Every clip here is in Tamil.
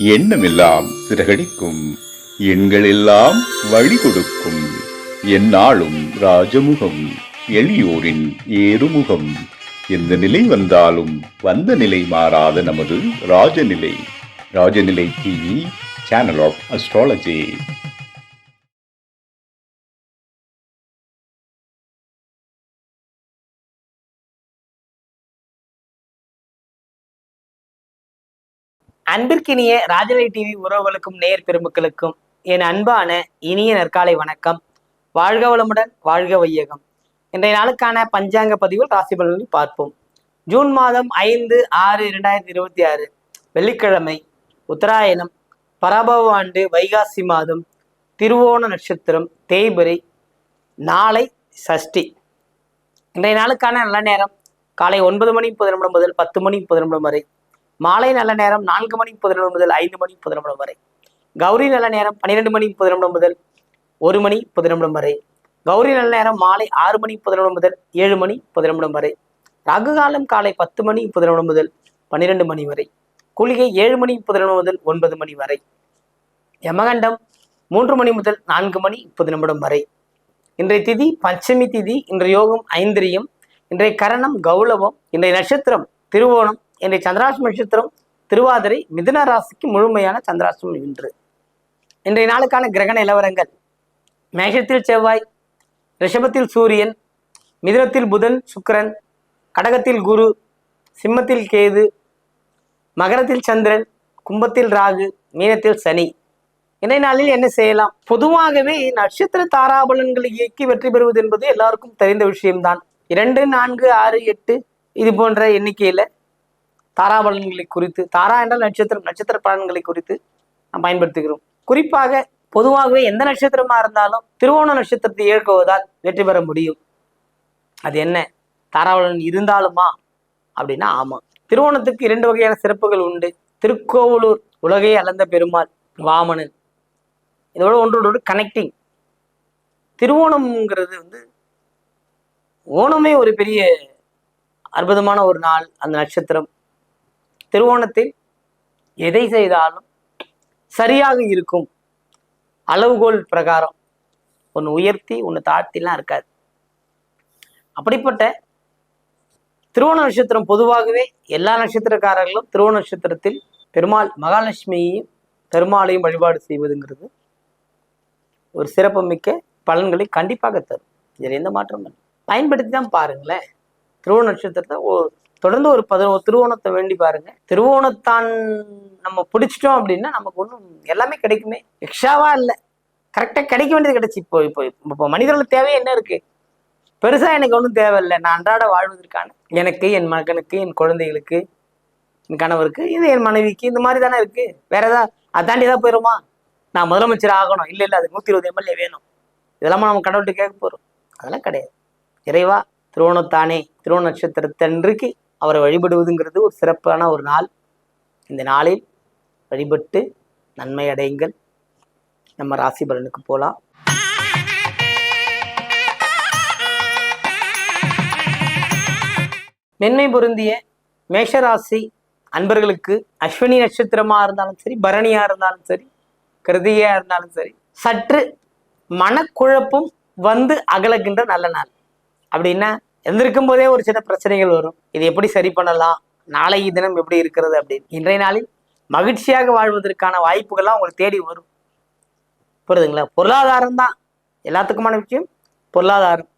எண்ணமெல்லாம் சிறகடிக்கும், எண்களெல்லாம் வழி கொடுக்கும், எந்நாளும் ராஜமுகம், எளியோரின் ஏறுமுகம். எந்த நிலை வந்தாலும் வந்த நிலை மாறாத நமது Rajanilai. Rajanilai TV, channel of astrology. அன்பிற்கினிய ராஜநிலை டிவி உறவுகளுக்கும் நேர் பெருமக்களுக்கும் என் அன்பான இனிய நற்காலை வணக்கம். வாழ்க வளமுடன், வாழ்க வையகம். இன்றைய நாளுக்கான பஞ்சாங்க பதிவில் ராசி பலன்களை பார்ப்போம். ஜூன் மாதம் 5/6/2026 வெள்ளிக்கிழமை, உத்தராயணம், பராபவ ஆண்டு வைகாசி மாதம், திருவோண நட்சத்திரம், தேய்பிறை, நாளை சஷ்டி. இன்றைய நாளுக்கான நல்ல நேரம் காலை 9:30 முதல் 10:30 வரை. மாலை நல்ல நேரம் 4:30 முதல் 5:30 வரை. கௌரி நல்ல நேரம் 12:30 முதல் 1:10 வரை. கௌரி நல்ல நேரம் மாலை 6:10 முதல் 7:10 வரை. ராகு காலம் காலை 10:10 முதல் 12 வரை. குளிகை 7:10 முதல் 9 வரை. யமகண்டம் 3 முதல் 4:30 வரை. இன்றைய திதி பஞ்சமி திதி. இன்றைய யோகம் ஐந்திரியம். இன்றைய கரணம் கௌளவம். இன்றைய நட்சத்திரம் திருவோணம். இன்றைய சந்திராஷ்டம நட்சத்திரம் திருவாதிரை. மிதுன ராசிக்கு முழுமையான சந்திராஷ்டமம் இன்று. இன்றைய நாளுக்கான கிரக நிலவரங்கள்: மேஷத்தில் செவ்வாய், ரிஷபத்தில் சூரியன், மிதுனத்தில் புதன் சுக்கிரன், கடகத்தில் குரு, சிம்மத்தில் கேது, மகரத்தில் சந்திரன், கும்பத்தில் ராகு, மீனத்தில் சனி. இன்றைய நாளில் என்ன செய்யலாம்? பொதுவாகவே நட்சத்திர தாராபலன்களை இயக்கி வெற்றி பெறுவது என்பது எல்லாருக்கும் தெரிந்த விஷயம்தான். 2, 4, 6, 8 இது போன்ற எண்ணிக்கையில தாராபலன்களை குறித்து, தாரா என்றால் நட்சத்திரம், நட்சத்திர பலன்களை குறித்து நாம் பயன்படுத்துகிறோம். குறிப்பாக பொதுவாகவே எந்த நட்சத்திரமா இருந்தாலும் திருவோண நட்சத்திரத்தை இயக்குவதால் வெற்றி பெற முடியும். அது என்ன தாராபலன் இருந்தாலுமா அப்படின்னா ஆமா. திருவோணத்துக்கு 2 வகையான சிறப்புகள் உண்டு. திருக்கோவலூர் உலகை அளந்த பெருமாள் வாமனன், இதோட ஒன்றோடு கனெக்டிங். திருவோணம்ங்கிறது ஓணமே ஒரு பெரிய அற்புதமான ஒரு நாள். அந்த நட்சத்திரம் திருவோணத்தில் எதை செய்தாலும் சரியாக இருக்கும். அளவுகோல் பிரகாரம் ஒன்று உயர்த்தி ஒன்று தாழ்த்திலாம் இருக்காது. அப்படிப்பட்ட திருவோண நட்சத்திரம் பொதுவாகவே எல்லா நட்சத்திரக்காரர்களும் திருவோண நட்சத்திரத்தில் பெருமாள் மகாலட்சுமியையும் பெருமாளையும் வழிபாடு செய்வதுங்கிறது ஒரு சிறப்பு மிக்க பலன்களை கண்டிப்பாக தரும். இதில் எந்த மாற்றமும் இல்லை. பயன்படுத்தி தான் பாருங்களேன். திருவோண நட்சத்திரத்தை தொடர்ந்து ஒரு 11 திருவோணத்தை வேண்டி பாருங்க. திருவோணத்தான் நம்ம பிடிச்சிட்டோம் அப்படின்னா நமக்கு ஒன்றும் எல்லாமே கிடைக்குமே. எக்ஸ்ட்ராவா இல்லை, கரெக்டாக கிடைக்க வேண்டியது கிடைச்சி. இப்போ மனிதர்களுக்கு தேவை என்ன இருக்கு? பெருசா எனக்கு ஒன்றும் தேவையில்லை. நான் அன்றாட வாழ்வதற்கான எனக்கு, என் மகனுக்கு, என் குழந்தைகளுக்கு, என் கணவருக்கு, இது என் மனைவிக்கு, இந்த மாதிரி தானே இருக்கு. வேற ஏதாவது அதை தாண்டி ஏதாவது போயிடுமா? நான் முதலமைச்சர் ஆகணும், இல்லை அது 120 MLA வேணும், இதெல்லாம் நம்ம கடவுள்கிட்ட கேட்க போறோம்? அதெல்லாம் கிடையாது. இறைவா திருவோணத்தானே, திருவோண நட்சத்திரத்தன்றைக்கு அவரை வழிபடுவதுங்கிறது ஒரு சிறப்பான ஒரு நாள். இந்த நாளில் வழிபட்டு நன்மை அடையுங்கள். நம்ம ராசி பலனுக்கு போகலாம். மென்மை பொருந்திய மேஷராசி அன்பர்களுக்கு அஸ்வினி நட்சத்திரமா இருந்தாலும் சரி, பரணியா இருந்தாலும் சரி, கிருதியா இருந்தாலும் சரி, சற்று மனக்குழப்பம் அகலகின்ற நல்ல நாள். அப்படின்னா எழுந்திருக்கும் போதே ஒரு சின்ன பிரச்சனைகள் வரும். இது எப்படி சரி பண்ணலாம், நாளைய தினம் எப்படி இருக்கிறது அப்படின்னு. இன்றைய நாளில் மகிழ்ச்சியாக வாழ்வதற்கான வாய்ப்புகள்லாம் உங்களுக்கு தேடி வரும். புரியுதுங்களா? பொருளாதாரம் தான் எல்லாத்துக்குமான விஷயம். பொருளாதாரம்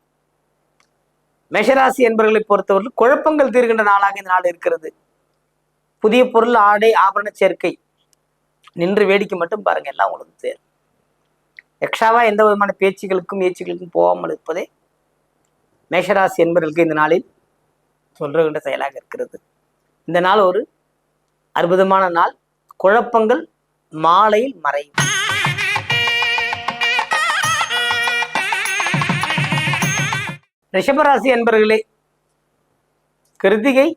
மேஷராசி என்பவர்களை பொறுத்தவரை குழப்பங்கள் தீர்கின்ற நாளாக இந்த நாள் இருக்கிறது. புதிய பொருள், ஆடை, ஆபரண சேர்க்கை. நின்று வேடிக்கை மட்டும் பாருங்க, எல்லாம் உங்களுக்கு சேரும். எக்ஸ்ட்ராவா எந்த விதமான ஏச்சுகளுக்கும் போகாமல் இருப்பதே மேஷராசி என்பவர்களுக்கு இந்த நாளில் சொல்கின்ற செயலாக இருக்கிறது. இந்த நாள் ஒரு அற்புதமான நாள். குழப்பங்கள் மாலையில் மறையும். ரிஷபராசி என்பவர்களே, கிருத்திகை,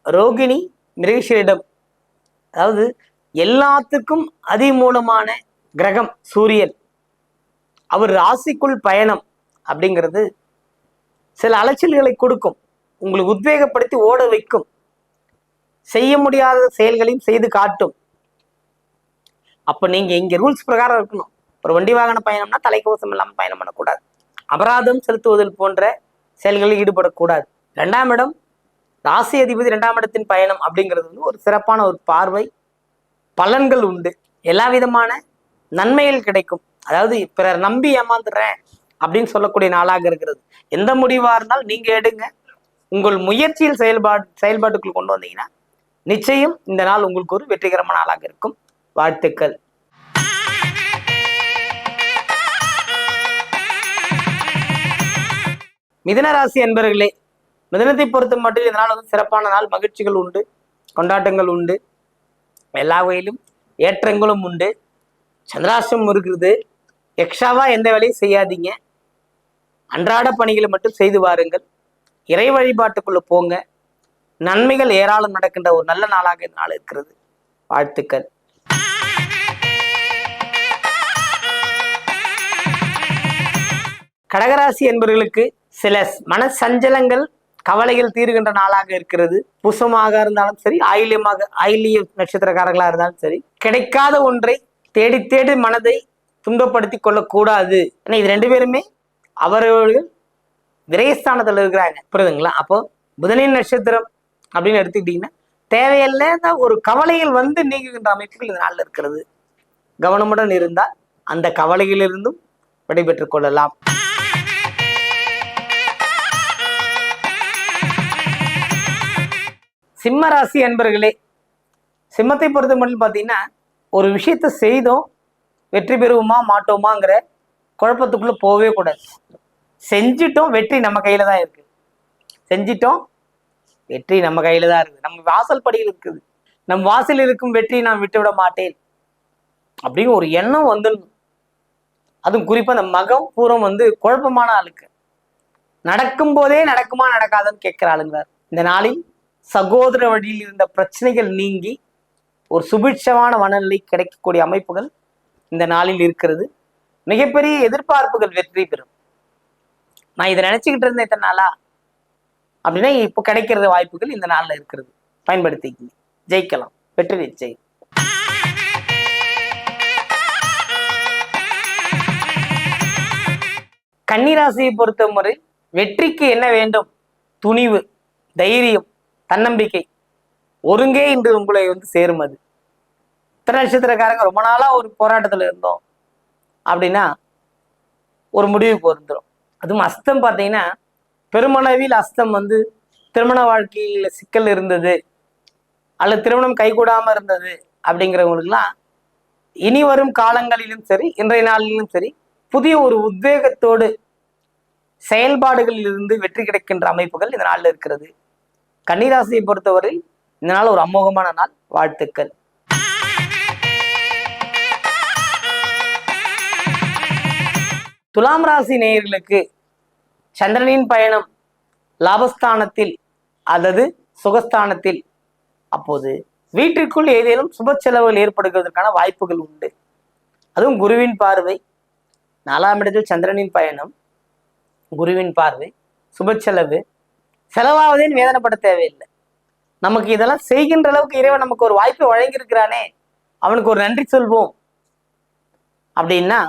ரோகிணி, மிருகஷீரிடம், அதாவது எல்லாத்துக்கும் அதிமூலமான கிரகம் சூரியன், அவர் ராசிக்குள் பயணம் அப்படிங்கிறது சில அலைச்சல்களை கொடுக்கும். உங்களுக்கு உத்வேகப்படுத்தி ஓட வைக்கும். செய்ய முடியாத செயல்களையும் செய்து காட்டும். அப்ப நீங்க இங்க ரூல்ஸ் பிரகாரம் இருக்கணும். ஒரு வண்டி வாகன பயணம்னா தலைக்கவசம் இல்லாமல் பயணம் பண்ணக்கூடாது, அபராதம் செலுத்துவதில் போன்ற செயல்களில் ஈடுபடக்கூடாது. 2ஆம் இடம் ராசி அதிபதி 2ஆம் இடத்தின் பயணம் அப்படிங்கிறது வந்து ஒரு சிறப்பான ஒரு பார்வை, பலன்கள் உண்டு, எல்லா விதமான நன்மைகள் கிடைக்கும். அதாவது பிறர் நம்பி ஏமாந்துடுறேன் அப்படின்னு சொல்லக்கூடிய நாளாக இருக்கிறது. எந்த முடிவா இருந்தாலும் நீங்க எடுங்க, உங்கள் முயற்சியில் செயல்பாட்டுக்குள் கொண்டு வந்தீங்கன்னா நிச்சயம் இந்த நாள் உங்களுக்கு ஒரு வெற்றிகரமான நாளாக இருக்கும். வாழ்த்துக்கள். மிதுன ராசி என்பர்களே, மிதுனத்தை பொறுத்த மட்டும் இந்த நாள் வந்து சிறப்பான நாள். மகிழ்ச்சிகள் உண்டு, கொண்டாட்டங்கள் உண்டு, எல்லா வகையிலும் ஏற்றங்களும் உண்டு. சந்திராஷ்டிரமம் இருக்கிறது. எக்ஸ்ட்ராவா எந்த வேலையும் செய்யாதீங்க, அன்றாட பணிகளை மட்டும் செய்து வாருங்கள். இறை வழிபாட்டுக்குள்ள போங்க, நன்மைகள் ஏராளம் நடக்கின்ற ஒரு நல்ல நாளாக இந்த நாள் இருக்கிறது. வாழ்த்துக்கள். கடகராசி என்பவர்களுக்கு சில மன சஞ்சலங்கள், கவலைகள் தீருகின்ற நாளாக இருக்கிறது. புசமாக இருந்தாலும் சரி, ஆயிலிய நட்சத்திரக்காரர்களா இருந்தாலும் சரி, கிடைக்காத ஒன்றை தேடி தேடி மனதை துன்பப்படுத்தி கொள்ளக்கூடாது. ஏன்னா இது 2 பேருமே அவர்கள் விரயஸ்தானத்தில் இருக்கிறாங்க, புரியுதுங்களா? அப்போ புதனின் நட்சத்திரம் அப்படின்னு எடுத்துக்கிட்டீங்கன்னா தேவையில்லை ஒரு கவலைகள் வந்து நீங்குகின்ற அமைப்புகள் இந்த நாளில் இருக்கிறது. கவனமுடன் இருந்தால் அந்த கவலைகளிலிருந்தும் விடைபெற்றுக் கொள்ளலாம். சிம்ம ராசி அன்பர்களே, சிம்மத்தை பொறுத்த மட்டும் பார்த்தீங்கன்னா ஒரு விஷயத்த செய்தோம், வெற்றி பெறுவோமா மாட்டோமாங்கிற குழப்பத்துக்குள்ள போகவே கூடாது. செஞ்சிட்டோம், வெற்றி நம்ம கையில தான் இருக்கு. செஞ்சிட்டோம், வெற்றி நம்ம கையில தான் இருக்குது. நம்ம வாசல் படியில் இருக்குது. நம் வாசல் இருக்கும் வெற்றி நான் விட்டுவிட மாட்டேன் அப்படின்னு ஒரு எண்ணம் வந்துடணும். அதுவும் குறிப்பா அந்த மகம் பூரம் வந்து குழப்பமான ஆளுக்கு நடக்கும் போதே நடக்குமா நடக்காதுன்னு கேட்கிற ஆளுங்கிறார். இந்த நாளில் சகோதர வழியில் இருந்த பிரச்சனைகள் நீங்கி ஒரு சுபிட்சமான மனநிலை கிடைக்கக்கூடிய அமைப்புகள் இந்த நாளில் இருக்கிறது. மிகப்பெரிய எதிர்பார்ப்புகள் வெற்றி பெறும். நான் இதை நினைச்சுக்கிட்டு இருந்தேன் இத்தனை நாளா அப்படின்னா இப்போ கிடைக்கிறது வாய்ப்புகள் இந்த நாள்ல இருக்கிறது. பயன்படுத்திக்கங்க, ஜெயிக்கலாம், வெற்றி நிச்சயம். கன்னிராசியை பொறுத்தவரை வெற்றிக்கு என்ன வேண்டும்? துணிவு, தைரியம், தன்னம்பிக்கை, ஒருங்கே இன்று உங்களை வந்து சேரும். அது இத்தனை நட்சத்திரக்காரங்க ரொம்ப நாளா ஒரு போராட்டத்துல இருந்தோம் அப்படின்னா ஒரு முடிவுக்கு வந்துடும். அதுவும் அஸ்தம் பார்த்தீங்கன்னா பெருமளவில் அஸ்தம் வந்து திருமண வாழ்க்கையில சிக்கல் இருந்தது அல்லது திருமணம் கைகூடாம இருந்தது அப்படிங்கிறவங்களுக்குலாம் இனி வரும் காலங்களிலும் சரி, இன்றைய நாளிலும் சரி, புதிய ஒரு உத்வேகத்தோடு செயல்பாடுகளில் இருந்து வெற்றி கிடைக்கின்ற அமைப்புகள் இந்த நாளில் இருக்கிறது. கன்னிராசியை பொறுத்தவரை இந்த நாள் ஒரு அமோகமான நாள். வாழ்த்துக்கள். துலாம் ராசி நேயர்களுக்கு சந்திரனின் பயணம் லாபஸ்தானத்தில் அல்லது சுகஸ்தானத்தில், அப்போது வீட்டிற்குள் ஏதேனும் சுப செலவுகள் ஏற்படுவதற்கான வாய்ப்புகள் உண்டு. அதுவும் குருவின் பார்வை, 4ஆம் இடத்தில் சந்திரனின் பயணம், குருவின் பார்வை, சுப செலவு, செலவாவதேன்னு வேதனைப்பட தேவையில்லை. நமக்கு இதெல்லாம் செய்கின்ற அளவுக்கு இறைவன் நமக்கு ஒரு வாய்ப்பை வழங்கியிருக்கிறானே, அவனுக்கு ஒரு நன்றி சொல்வோம் அப்படின்னா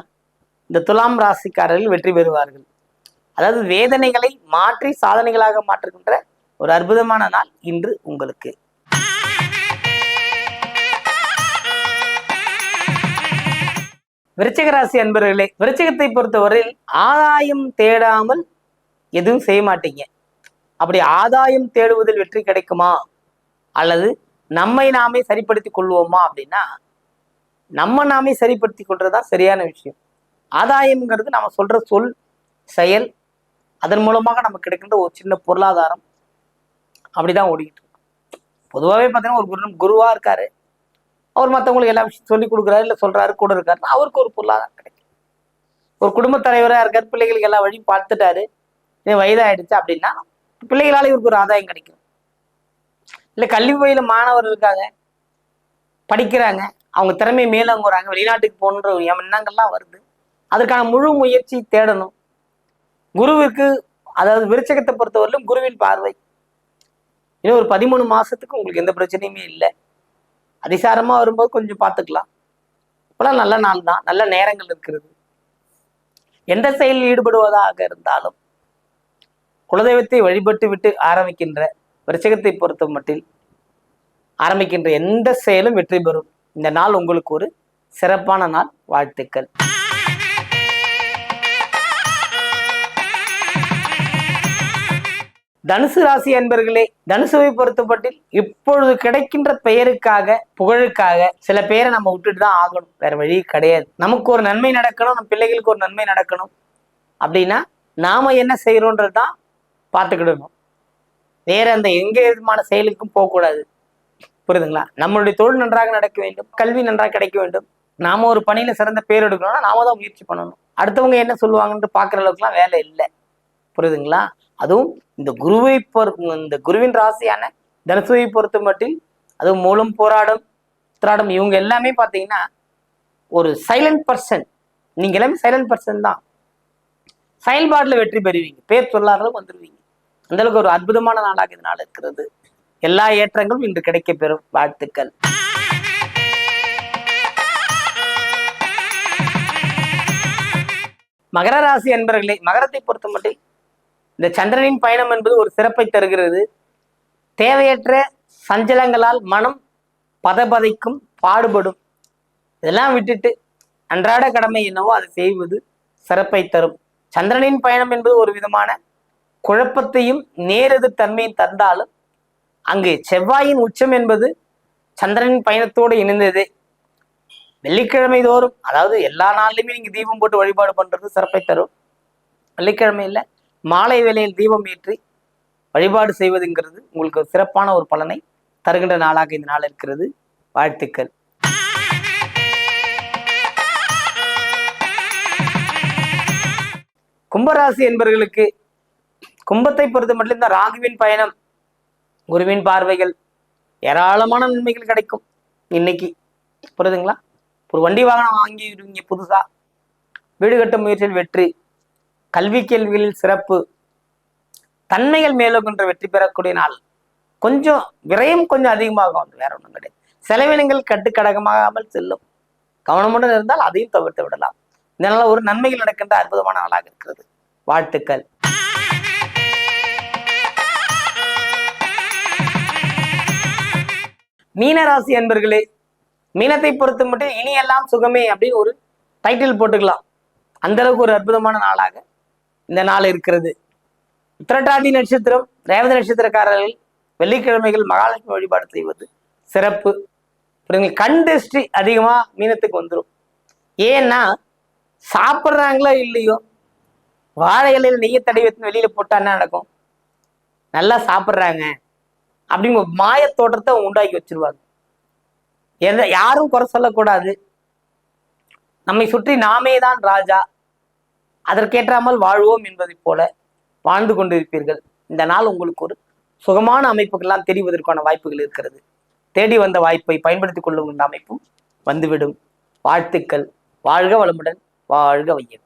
இந்த துலாம் ராசிக்காரர்கள் வெற்றி பெறுவார்கள். அதாவது வேதனைகளை மாற்றி சாதனைகளாக மாற்றுகின்ற ஒரு அற்புதமான நாள் இன்று உங்களுக்கு. விருச்சிக ராசி அன்பர்களே, விருச்சிகத்தை பொறுத்தவரையில் ஆதாயம் தேடாமல் எதுவும் செய்ய மாட்டீங்க. அப்படி ஆதாயம் தேடுவதில் வெற்றி கிடைக்குமா அல்லது நம்மை நாமே சரிப்படுத்தி கொள்வோமா அப்படின்னா நம்ம நாமே சரிப்படுத்தி கொள்றதுதான் சரியான விஷயம். ஆதாயம்ங்கிறது நம்ம சொல்ற சொல், செயல், அதன் மூலமாக நமக்கு கிடைக்கின்ற ஒரு சின்ன பொருளாதாரம், அப்படிதான் ஓடிக்கிட்டு இருக்கு. பொதுவாகவே பார்த்தீங்கன்னா ஒரு குருவா இருக்காரு, அவர் மற்றவங்களுக்கு எல்லா விஷயம் சொல்லி கொடுக்குறாரு, இல்லை சொல்றாரு, கூட இருக்காரு, அவருக்கு ஒரு பொருளாதாரம் கிடைக்கும். ஒரு குடும்பத் தலைவராக இருக்கார், பிள்ளைகளுக்கு எல்லா வழியும் பார்த்துட்டாரு, வயதாயிடுச்சு அப்படின்னா பிள்ளைகளால இவருக்கு ஒரு ஆதாயம் கிடைக்கும். இல்லை கல்வி வயல மாணவர் இருக்காங்க, படிக்கிறாங்க, அவங்க திறமை மேலோங்குறாங்க, வெளிநாட்டுக்கு போகணுன்ற எண்ணங்கள்லாம் வருது, அதற்கான முழு முயற்சி தேடணும். குருவிற்கு, அதாவது விருச்சகத்தை பொறுத்தவரையிலும் குருவின் பார்வை இன்னும் ஒரு 13 மாசத்துக்கு உங்களுக்கு எந்த பிரச்சனையுமே இல்லை. அதிசாரமா வரும்போது கொஞ்சம் பார்த்துக்கலாம். இப்பெல்லாம் நல்ல நாள் தான், நல்ல நேரங்கள் இருக்கிறது. எந்த செயலில் ஈடுபடுவதாக இருந்தாலும் குலதெய்வத்தை வழிபட்டு விட்டு ஆரம்பிக்கின்ற விருச்சிகத்தை பொறுத்த மட்டில் ஆரம்பிக்கின்ற எந்த செயலும் வெற்றி பெறும். இந்த நாள் உங்களுக்கு ஒரு சிறப்பான நாள். வாழ்த்துக்கள். தனுசு ராசி அன்பர்களே, தனுசுவை பொறுத்தப்பட்டில் இப்பொழுது கிடைக்கின்ற பெயருக்காக புகழுக்காக சில பேரை நம்ம விட்டுட்டு தான் ஆகணும். வேற வழி கிடையாது. நமக்கு ஒரு நன்மை நடக்கணும், நம்ம பிள்ளைகளுக்கு ஒரு நன்மை நடக்கணும் அப்படின்னா நாம என்ன செய்யறோன்றது தான் பார்த்துக்கிடணும். வேற அந்த எங்க விதமான செயலுக்கும் போகக்கூடாது. புரியுதுங்களா? நம்மளுடைய தொழில் நன்றாக நடக்க வேண்டும், கல்வி நன்றாக கிடைக்க வேண்டும், நாம ஒரு பணியில சிறந்த பேர் எடுக்கணும்னா நாம தான் முயற்சி பண்ணணும். அடுத்தவங்க என்ன சொல்லுவாங்கன்னு பாக்குற அளவுக்குலாம் வேலை இல்லை. புரியுதுங்களா? அதுவும் இந்த குருவின் ராசியான தனுசுவை பொறுத்த மட்டில் அதுவும் மூலம் போராடும் திராடம் இவங்க எல்லாமே பார்த்தீங்கன்னா ஒரு சைலண்ட் பர்சன். நீங்க எல்லாமே சைலண்ட் பர்சன் தான். செயல்பாடுல வெற்றி பெறுவீங்க, பேர் சொல்லாதளவு வந்துடுவீங்க. அந்த அளவுக்கு ஒரு அற்புதமான நாளாக இதனால் இருக்கிறது. எல்லா ஏற்றங்களும் இன்று கிடைக்க பெறும். வாழ்த்துக்கள். மகர ராசி அன்பர்களே, மகரத்தை பொறுத்த மட்டும் இந்த சந்திரனின் பயணம் என்பது ஒரு சிறப்பை தருகிறது. தேவையற்ற சஞ்சலங்களால் மனம் பதபதைக்கும், பாடுபடும். இதெல்லாம் விட்டுட்டு அன்றாட கடமை என்னவோ அதை செய்வது சிறப்பை தரும். சந்திரனின் பயணம் என்பது ஒரு விதமான குழப்பத்தையும் நேரெதிர் தன்மையும் தந்தாலும் அங்கு செவ்வாயின் உச்சம் என்பது சந்திரனின் பயணத்தோடு இணைந்தது. வெள்ளிக்கிழமை தோறும், அதாவது எல்லா நாள்லையுமே நீங்க தீபம் போட்டு வழிபாடு பண்றது சிறப்பை தரும். வெள்ளிக்கிழமையில மாலை வேளையில் தீபம் ஏற்றி வழிபாடு செய்வதுங்கிறது உங்களுக்கு சிறப்பான ஒரு பலனை தருகின்ற நாளாக இந்த நாள் இருக்கிறது. வாழ்த்துக்கள். கும்பராசி என்பவர்களுக்கு கும்பத்தை பொறுத்த மட்டும் இந்த ராகுவின் பயணம், குருவின் பார்வைகள், ஏராளமான நன்மைகள் கிடைக்கும் இன்னைக்கு. புரியுதுங்களா? ஒரு வண்டி வாகனம் வாங்கிடுவீங்க, புதுசா வீடு கட்டும் முயற்சியில் வெற்றி, கல்வி கேள்விகளில் சிறப்பு, தன்மைகள் மேலோகின்ற வெற்றி பெறக்கூடிய நாள். கொஞ்சம் விரயம் கொஞ்சம் அதிகமாகும், வேற ஒன்றும் கிடையாது. செலவினங்கள் கட்டுக்கடகமாகாமல் செல்லும். கவனமுடன் இருந்தால் அதையும் தவிர்த்து விடலாம். இதனால ஒரு நன்மைகள் நடக்கின்ற அற்புதமான நாளாக இருக்கிறது. வாழ்த்துக்கள். மீனராசி அன்பர்களே, மீனத்தை பொறுத்த மட்டும் இனி எல்லாம் சுகமே அப்படின்னு ஒரு டைட்டில் போட்டுக்கலாம். அந்த அளவுக்கு ஒரு அற்புதமான நாளாக இந்த நாள் இருக்கிறது. உத்திரட்டாதி நட்சத்திரம், ரேவதி நட்சத்திரக்காரர்கள் வெள்ளிக்கிழமைகள் மகாலட்சுமி வழிபாடு செய்வது சிறப்பு. கண் திருஷ்டி அதிகமா மீனத்துக்கு வந்துடும். ஏன்னா சாப்பிட்றாங்களோ இல்லையோ, வாழை இலையில நெய்யை தடவி வைத்து வெளியில போட்டா என்ன நடக்கும்? நல்லா சாப்பிட்றாங்க அப்படிங்கிற மாய தோற்றத்தை உண்டாக்கி வச்சிருவாங்க. யாரும் குறை சொல்லக்கூடாது. நம்மை சுற்றி நாமே தான் ராஜா, அதற்கேற்றாமல் வாழ்வோம் என்பதை போல வாழ்ந்து கொண்டிருப்பீர்கள். இந்த நாள் உங்களுக்கு ஒரு சுகமான அமைப்புகள்லாம் தெரிவதற்கான வாய்ப்புகள் இருக்கிறது. தேடி வந்த வாய்ப்பை பயன்படுத்திக் கொள்ளும் அமைப்பும் வந்துவிடும். வாழ்த்துக்கள். வாழ்க வளமுடன், வாழ்க வையகம்.